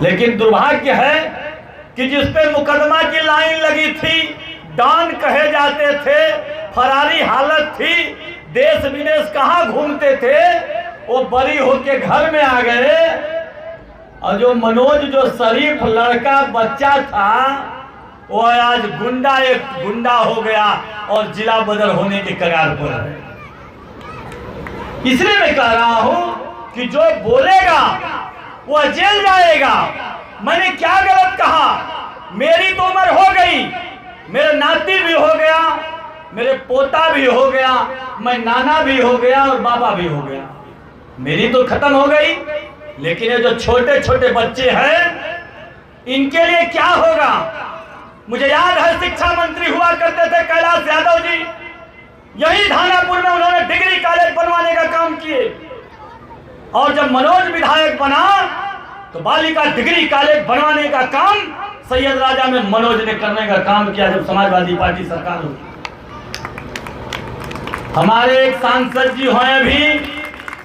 लेकिन दुर्भाग्य है कि जिस पे मुकदमा की लाइन लगी थी, डॉन कहे जाते थे, फरारी हालत थी, देश विदेश कहाँ घूमते थे, वो बरी होके घर में आ गए। और जो मनोज, जो शरीफ लड़का बच्चा था, वो आज एक गुंडा हो गया और जिला बदर होने के कगार पर है। इसलिए मैं कह रहा हूं कि जो बोलेगा वो जेल जाएगा। मैंने क्या गलत कहा? मेरी तो उम्र हो गई, मेरे नाती भी हो गया, मेरे पोता भी हो गया, मैं नाना भी हो गया और बाबा भी हो गया। मेरी तो खत्म हो गई, लेकिन ये जो छोटे छोटे बच्चे हैं, इनके लिए क्या होगा? मुझे याद है शिक्षा मंत्री हुआ करते थे कैलाश यादव जी, यही धानापुर में उन्होंने डिग्री कॉलेज बनवाने का काम किए। और जब मनोज विधायक बना तो बालिका डिग्री कॉलेज बनवाने का काम सैयद राजा में मनोज ने करने का काम किया जब समाजवादी पार्टी सरकार हुई। हमारे एक सांसद जी हुए भी,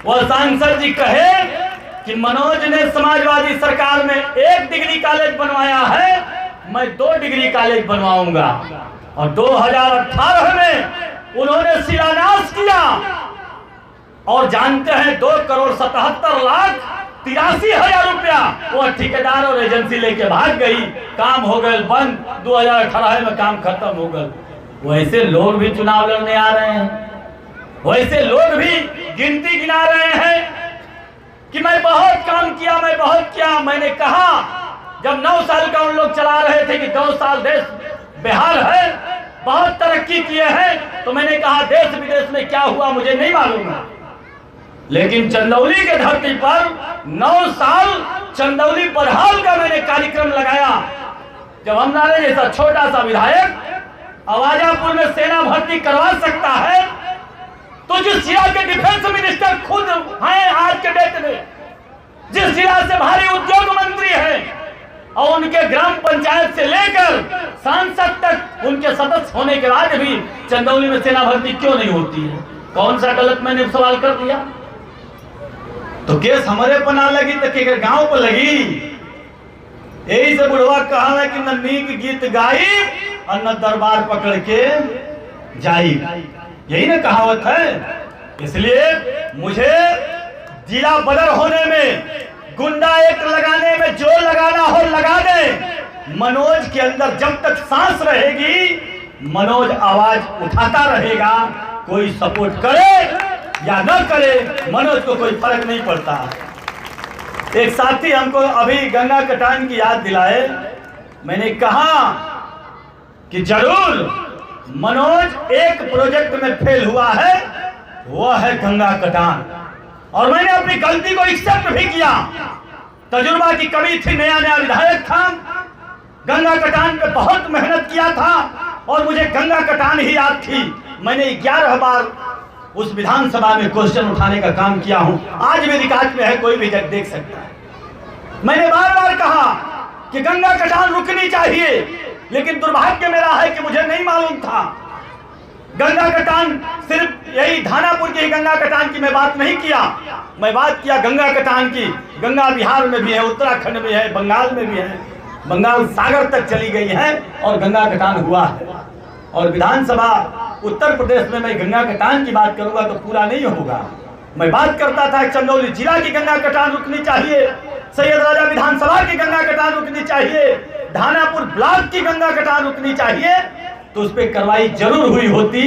वह सांसद जी कहे कि मनोज ने समाजवादी सरकार में 1 डिग्री कॉलेज बनवाया है, मैं 2 डिग्री कॉलेज बनवाऊंगा। और 2018 में उन्होंने शिलान्यास किया और जानते हैं 2,77,83,000 रुपया वो ठेकेदार और एजेंसी लेके भाग गई। काम हो गए बंद, 2018 में काम खत्म हो गए। वैसे लोग भी चुनाव लड़ने आ रहे हैं, वैसे लोग भी गिनती गिना रहे हैं कि मैं बहुत काम किया, मैं बहुत किया। मैंने कहा जब 9 साल का उन लोग चला रहे थे कि 2 साल देश बेहाल है, बहुत तरक्की किए हैं, तो मैंने कहा देश विदेश में क्या हुआ मुझे नहीं मालूम है, लेकिन चंदौली के धरती पर 9 साल चंदौली बरहाल का मैंने कार्यक्रम लगाया। जब हमारे जैसा छोटा सा विधायक आवाजापुर में सेना भर्ती करवा सकता है, तो जिस जिला के डिफेंस मिनिस्टर खुद हैं आज के डेट में, जिस जिला से भारी उद्योग मंत्री हैं और उनके ग्राम पंचायत से लेकर सांसद तक उनके सदस्य होने के बाद भी चंदौली में सेना भर्ती क्यों नहीं होती है? कौन सा गलत मैंने सवाल कर दिया? तो केस हमारे पर ना लगी तो के गांव पर लगी। यही से बुढ़वा कहा है कि न नीक गीत गाई और न दरबार पकड़ के जाई, यही ना कहावत है। इसलिए मुझे जिला बदर होने में, गुंडा एक लगाने में जो लगाना हो लगा दे। मनोज के अंदर जब तक सांस रहेगी, मनोज आवाज उठाता रहेगा। कोई सपोर्ट करे या न करे, मनोज को कोई फर्क नहीं पड़ता। एक साथी हमको अभी गंगा कटान की याद दिलाए। मैंने कहा कि जरूर मनोज एक प्रोजेक्ट में फेल हुआ है, वह है गंगा कटान। और मैंने अपनी गलती को एक्सेप्ट भी किया। तजुर्बा की कमी थी, नया नया विधायक था, गंगा कटान पे बहुत मेहनत किया था और मुझे गंगा कटान ही याद थी। मैंने 11 बार उस विधानसभा में क्वेश्चन उठाने का काम किया हूं। आज भी रिकॉर्ड में है, कोई भी जज देख सकता है। मैंने बार बार कहा कि गंगा कटान रुकनी चाहिए, लेकिन दुर्भाग्य मेरा है कि मुझे नहीं मालूम था। गंगा कटान सिर्फ यही धानापुर की गंगा कटान की मैं बात नहीं किया, मैं बात किया गंगा कटान की। गंगा बिहार में भी है, उत्तराखंड में है, बंगाल में भी है, बंगाल सागर तक चली गई है और गंगा कटान हुआ है। और विधानसभा उत्तर प्रदेश में मैं गंगा कटान की बात करूंगा तो पूरा नहीं होगा। मैं बात करता था चंदौली जिला की गंगा कटान रुकनी चाहिए, सैयद राजा विधानसभा की गंगा कटान रुकनी चाहिए, धानापुर ब्लॉक की गंगा कटान रुकनी चाहिए, तो उस पर कार्रवाई जरूर हुई होती।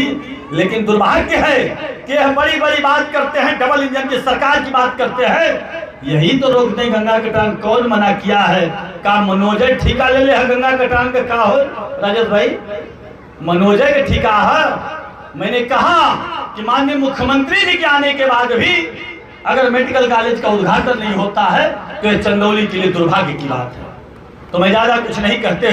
लेकिन दुर्भाग्य है कि यह बड़ी बड़ी बात करते हैं, डबल इंजन की सरकार की बात करते हैं। यही तो रोकते हैं गंगा कटान। कौन मना किया है? का मनोज ठिका ले ले गंगा कटान का? का हो राजेश भाई, मनोज के ठिका है। मैंने कहा कि माननीय मुख्यमंत्री जी के आने के बाद भी अगर मेडिकल कॉलेज का उद्घाटन नहीं होता है तो यह चंदौली के लिए दुर्भाग्य की बात है। तो मैं ज्यादा कुछ नहीं कहते